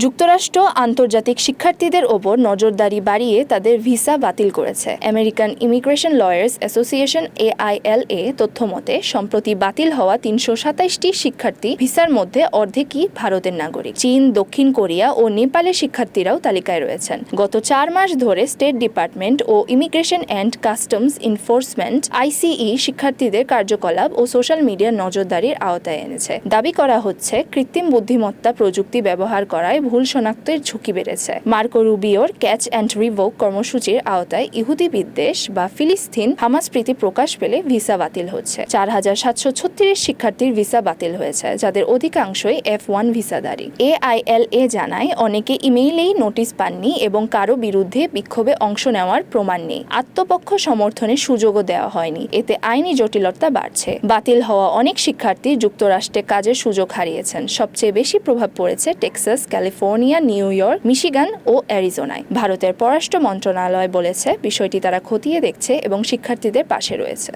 যুক্তরাষ্ট্র আন্তর্জাতিক শিক্ষার্থীদের ওপর নজরদারি বাড়িয়ে তাদের ভিসা বাতিল করেছে। American immigration lawyers association AILA তথ্যমতে সম্প্রতি বাতিল হওয়া ৩২৭টি শিক্ষার্থী ভিসার মধ্যে অর্ধেকই ভারতের নাগরিক। চীন, দক্ষিণ কোরিয়া ও নেপালের শিক্ষার্থীরাও তালিকায় রয়েছেন। গত ৪ মাস ধরে স্টেট ডিপার্টমেন্ট ও immigration and customs enforcement ICE শিক্ষার্থীদের কার্যকলাপ ও সোশ্যাল মিডিয়ার নজরদারির আওতায় এনেছে। দাবি করা হচ্ছে কৃত্রিম বুদ্ধিমত্তা প্রযুক্তি ব্যবহার করায় ভুল শনাক্তের ঝুঁকি বেড়েছে। মার্কো রুবিওর ক্যাচ অ্যান্ড রিভোক কর্মসূচির আওতায় ইহুদি বিদ্বেষ বা ফিলিস্তিন হামাস প্রীতি প্রকাশ পেলে ভিসা বাতিল হচ্ছে। ৪,৭৩৬ শিক্ষার্থীর ভিসা বাতিল হয়েছে, যাদের অধিকাংশই F1 ভিসাধারী। AILA জানায় অনেকে ইমেইলেই নোটিশ পাননি এবং কারো বিরুদ্ধে বিক্ষোভে অংশ নেওয়ার প্রমাণ নেই। আত্মপক্ষ সমর্থনের সুযোগও দেওয়া হয়নি। এতে আইনি জটিলতা বাড়ছে। বাতিল হওয়া অনেক শিক্ষার্থী যুক্তরাষ্ট্রে কাজের সুযোগ হারিয়েছেন। সবচেয়ে বেশি প্রভাব পড়েছে Texas, California, New York, Michigan ও অ্যারিজোনায়। ভারতের পররাষ্ট্র মন্ত্রণালয় বলেছে বিষয়টি তারা খতিয়ে দেখছে এবং শিক্ষার্থীদের পাশে রয়েছে।